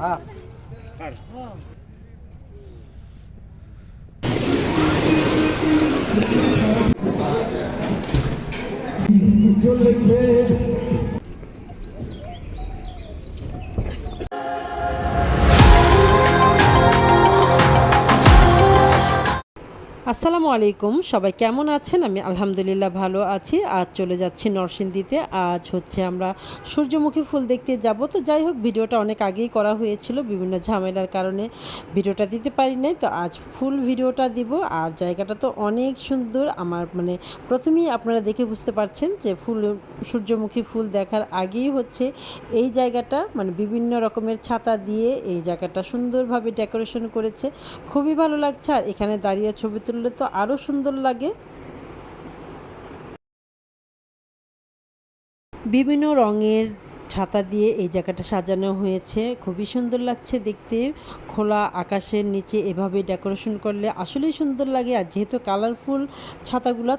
হ্যাঁ চলেছে। আসসালামু আলাইকুম, সবাই কেমন আছেন? আমি আলহামদুলিল্লাহ ভালো আছি। আজ চলে যাচ্ছি নরসিংদীতে। আজ হচ্ছে আমরা সূর্যমুখী ফুল দেখতে যাব। তো যাই হোক, ভিডিওটা অনেক আগেই করা হয়েছিল, বিভিন্ন ঝামেলার কারণে ভিডিওটা দিতে পারি নাই। তো আজ ফুল ভিডিওটা দিব। আর জায়গাটা তো অনেক সুন্দর। আমার মানে প্রথমেই আপনারা দেখে বুঝতে পারছেন যে সূর্যমুখী ফুল দেখার আগেই হচ্ছে এই জায়গাটা মানে বিভিন্ন রকমের ছাতা দিয়ে এই জায়গাটা সুন্দরভাবে ডেকোরেশন করেছে। খুবই ভালো লাগছে। আর এখানে দাঁড়িয়ে ছবি তুললে তো আরও সুন্দর লাগে। বিভিন্ন রঙের ছাতা দিয়ে এই জায়গাটা সাজানো হয়েছে, খুবই সুন্দর লাগছে দেখতে। খোলা আকাশের নিচে এভাবে ডেকোরেশন করলে আসলেই সুন্দর লাগে। আর যেহেতু কালারফুল ছাতাগুলো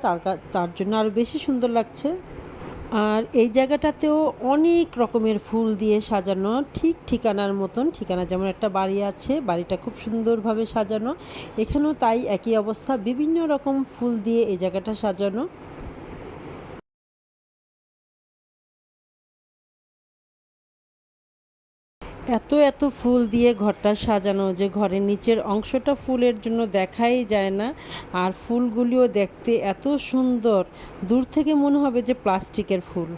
তার জন্য আরও বেশি সুন্দর লাগছে। আর এই জায়গাটাতেও অনেক রকমের ফুল দিয়ে সাজানো, ঠিক ঠিকানার মতন। ঠিকানা যেমন একটা বাড়ি আছে, বাড়িটা খুব সুন্দরভাবে সাজানো, এখানেও তাই একই অবস্থা, বিভিন্ন রকম ফুল দিয়ে এই জায়গাটা সাজানো। এত এত ফুল দিয়ে ঘরটা সাজানো যে ঘরের নিচের অংশটা ফুলের জন্য দেখাই যায় না। আর ফুলগুলিও দেখতে এত সুন্দর, দূর থেকে মনে হবে যে প্লাস্টিকের ফুল।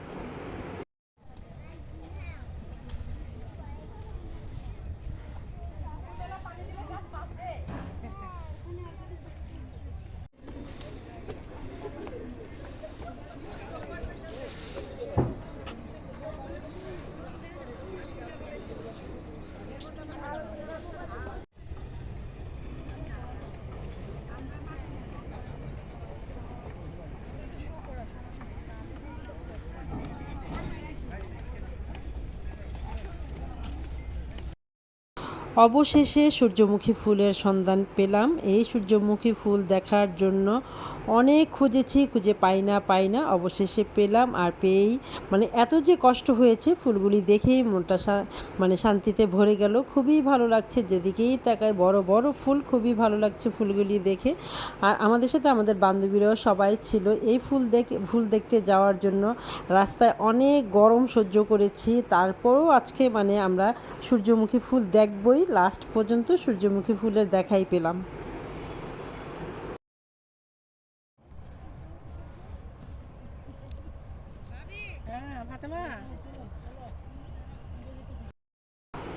অবশেষে সূর্যমুখী ফুলের সন্ধান পেলাম। এই সূর্যমুখী ফুল দেখার জন্য অনেক খুঁজেছি, খুঁজে পাই না, অবশেষে পেলাম। আর পেয়েই মানে এত যে কষ্ট হয়েছে, ফুলগুলি দেখেই মনটা মানে শান্তিতে ভরে গেল। খুবই ভালো লাগছে, যেদিকেই তাকায় বড় বড় ফুল, খুবই ভালো লাগছে ফুলগুলি দেখে। আর আমাদের সাথে আমাদের বান্ধবীরাও সবাই ছিল এই ফুল দেখতে যাওয়ার জন্য। রাস্তায় অনেক গরম সহ্য করেছি, তারপরও আজকে মানে আমরা সূর্যমুখী ফুল দেখবই। লাস্ট পর্যন্ত সূর্যমুখী ফুলের দেখাই পেলাম।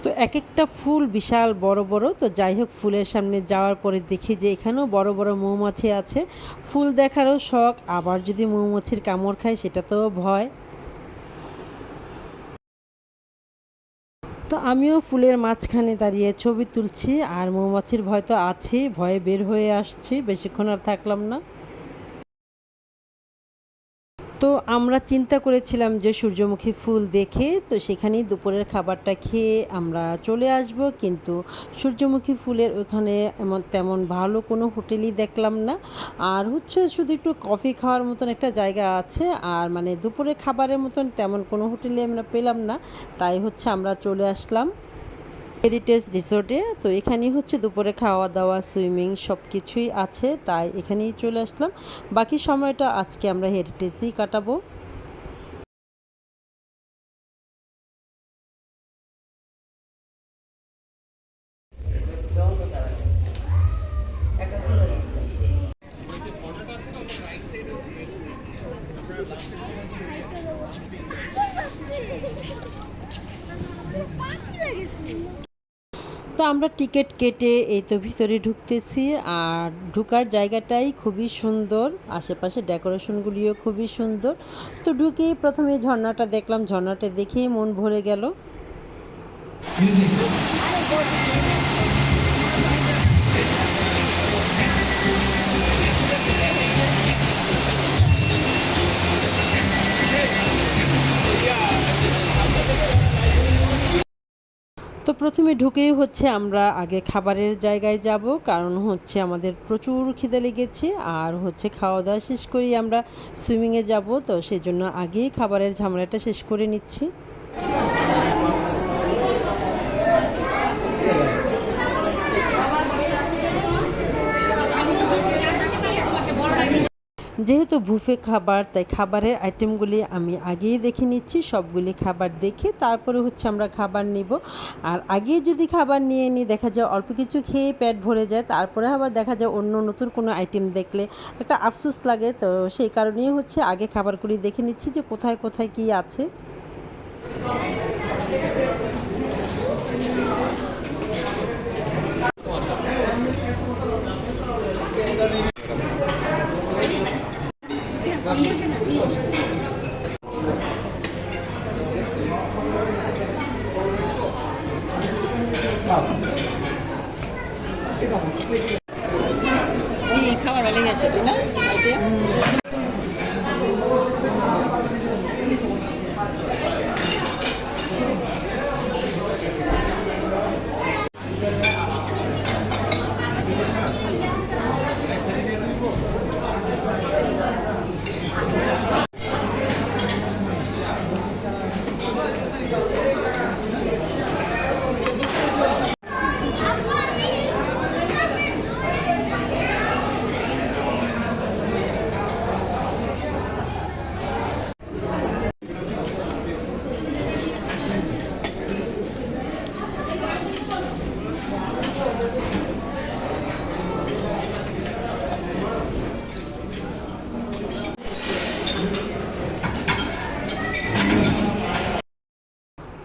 তো এক একটা ফুল বিশাল বড় বড়। তো যাই হোক, ফুলের সামনে যাওয়ার পরে দেখি যে এখানেও বড় বড় মৌমাছি আছে। ফুল দেখারও শখ, আবার যদি মৌমাছির কামড় খায় সেটা তো ভয়। তো আমিও ফুলের মাঝখানে দাঁড়িয়ে ছবি তুলছি। আর মৌমাছির ভয় তো আছেই, ভয়ে বের হয়ে আসছি, বেশিক্ষণ আর থাকলাম না। তো আমরা চিন্তা করেছিলাম যে সূর্যমুখী ফুল দেখে তো সেখানেই দুপুরের খাবারটা খেয়ে আমরা চলে আসব, কিন্তু সূর্যমুখী ফুলের ওখানে তেমন ভালো কোনো হোটেলই দেখলাম না। আর হচ্ছে শুধু একটু কফি খাওয়ার মতন একটা জায়গা আছে, আর মানে দুপুরের খাবারের মতন তেমন কোনো হোটেলে আমরা পেলাম না। তাই হচ্ছে আমরা চলে আসলাম হেরিটেজ রিসোর্টে। তো এখানেই হচ্ছে দুপুরে খাওয়া দাওয়া, সুইমিং সব কিছুই আছে, তাই এখানেই চলে আসলাম। বাকি সময়টা আজকে আমরা হেরিটেজেই কাটাবো। তো আমরা টিকিট কেটে এই তো ভিতরে ঢুকতেছি। আর ঢুকার জায়গাটাই খুবই সুন্দর, আশেপাশে ডেকোরেশনগুলিও খুবই সুন্দর। তো ঢুকেই প্রথমে ঝর্ণাটা দেখলাম, ঝর্ণাটা দেখেই মন ভরে গেল। তো প্রথমে ঢুকেই হচ্ছে আমরা আগে খাবারের জায়গায় যাব, কারণ হচ্ছে আমাদের প্রচুর খিদে লেগেছে। আর হচ্ছে খাওয়া দাওয়া শেষ করেই আমরা সুইমিংয়ে যাব, তো সেজন্য আগেই খাবারের ঝামেলাটা শেষ করে নিচ্ছি। যেহেতু বুফে খাবার, তাই খাবারের আইটেমগুলি আমি আগেই দেখে নিচ্ছি। সবগুলি খাবার দেখে তারপরে হচ্ছে আমরা খাবার নিব। আর আগেই যদি খাবার নিয়ে নিই, দেখা যায় অল্প কিছু খেয়ে পেট ভরে যায়, তারপরে আবার দেখা যায় অন্য নতুন কোনো আইটেম দেখলে একটা আফসোস লাগে। তো সেই কারণেই হচ্ছে আগে খাবারগুলি দেখে নিচ্ছি যে কোথায় কোথায় কী আছে। খাবার ভালো গেছে তাই না?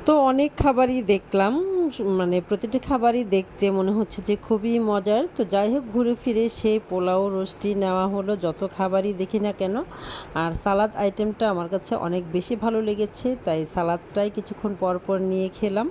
তো অনেক খাবারই দেখলাম, মানে প্রতিটি খাবারই দেখতে মনে হচ্ছে যে খুবই মজার। তো যাই হোক, ঘুরে ফিরে সেই পোলাও রোস্টই নেওয়া হলো, যত খাবারই দেখি না কেন। আর সালাদ আইটেমটা আমার কাছে অনেক বেশি ভালো লেগেছে, তাই সালাদটাই কিছুক্ষণ পর পর নিয়ে খেলাম।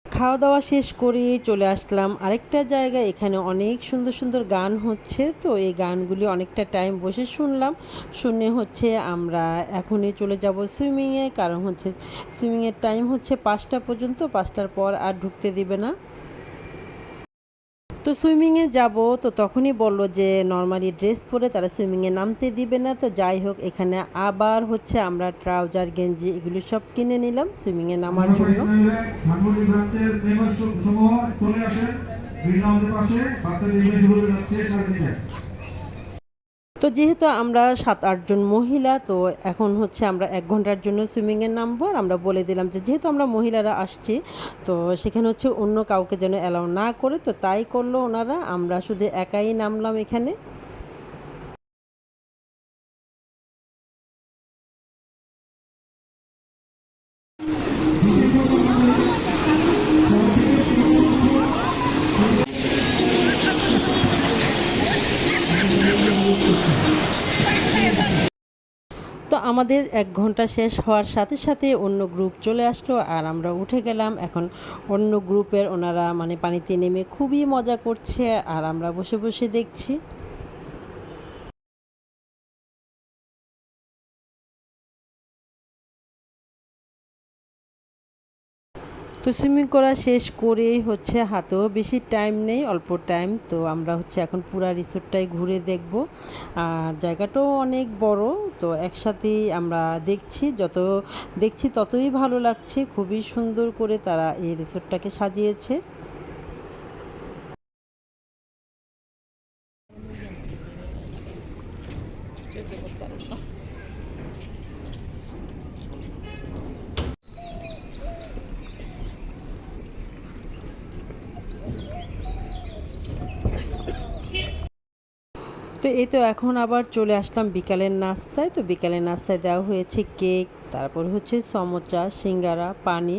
খাওয়া দাওয়া শেষ করে চলে আসলাম আরেকটা জায়গায়। এখানে অনেক সুন্দর সুন্দর গান হচ্ছে, তো এই গানগুলি অনেকটা টাইম বসে শুনলাম। শুনে হচ্ছে আমরা এখনই চলে যাব সুইমিংয়ে, কারণ হচ্ছে সুইমিংয়ের টাইম হচ্ছে 5টা পর্যন্ত, 5টার পর আর ঢুকতে দিবে না। তো সুইমিংয়ে যাব, তো তখনই বলল যে নর্মালি ড্রেস পরে তারা সুইমিংয়ে নামতে দিবে না। তো যাই হোক, এখানে আবার হচ্ছে আমরা ট্রাউজার গেঞ্জি এগুলো সব কিনে নিলাম সুইমিংয়ে নামার জন্য। তো যেহেতু আমরা 7-8 জন মহিলা, তো এখন হচ্ছে আমরা 1 ঘন্টার জন্য সুইমিংয়ে নামবো। আর আমরা বলে দিলাম যে যেহেতু আমরা মহিলারা আসছি, তো সেখানে হচ্ছে অন্য কাউকে যেন অ্যালাউ না করে। তো তাই করলো ওনারা, আমরা শুধু একাই নামলাম এখানে। তো আমাদের 1 ঘন্টা শেষ হওয়ার সাথে সাথে অন্য গ্রুপ চলে আসলো, আর আমরা উঠে গেলাম। এখন অন্য গ্রুপের ওনারা মানে পানিতে নেমে খুবই মজা করছে, আর আমরা বসে বসে দেখছি। তো সুইমিং করা শেষ করেই হচ্ছে হাতেও বেশি টাইম নেই, অল্প টাইম। তো আমরা হচ্ছে এখন পুরা রিসোর্টটাই ঘুরে দেখব। আর জায়গাটাও অনেক বড়, তো একসাথেই আমরা দেখছি, যত দেখছি ততই ভালো লাগছে। খুবই সুন্দর করে তারা এই রিসোর্টটাকে সাজিয়েছে। তো এই তো এখন আবার চলে আসলাম বিকালের নাস্তায়। তো বিকালের নাস্তায় দেওয়া হয়েছে কেক, তারপর হচ্ছে সমোচা, সিঙ্গারা, পানি।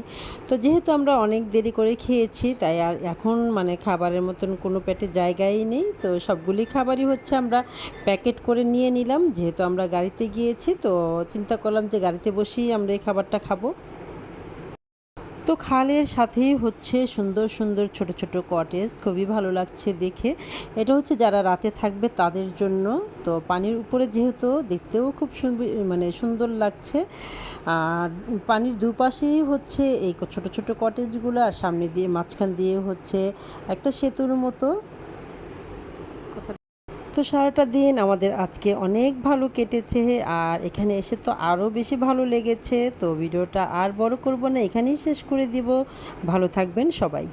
তো যেহেতু আমরা অনেক দেরি করে খেয়েছি, তাই আর এখন মানে খাবারের মতন কোনো পেটে জায়গাই নেই। তো সবগুলি খাবারই হচ্ছে আমরা প্যাকেট করে নিয়ে নিলাম, যেহেতু আমরা গাড়িতে গিয়েছি। তো চিন্তা করলাম যে গাড়িতে বসেই আমরা এই খাবারটা খাবো। তো খালের সাথেই হচ্ছে সুন্দর সুন্দর ছোট ছোট কটেজ, খুবই ভালো লাগছে দেখে। এটা হচ্ছে যারা রাতে থাকবে তাদের জন্য। তো পানির উপরে যেহেতু দেখতেও খুব মানে সুন্দর লাগছে। আর পানির দুপাশেই হচ্ছে এই ছোট ছোট কটেজগুলো, আর সামনে দিয়ে মাঝখান দিয়ে হচ্ছে একটা সেতুর মতো। তো সারাটা দিন আমাদের আজকে অনেক ভালো কেটেছে আর এখানে এসে তো আরও বেশি ভালো লেগেছে। তো ভিডিওটা আর বড় করব না, এখানেই শেষ করে দিব। ভালো থাকবেন সবাই।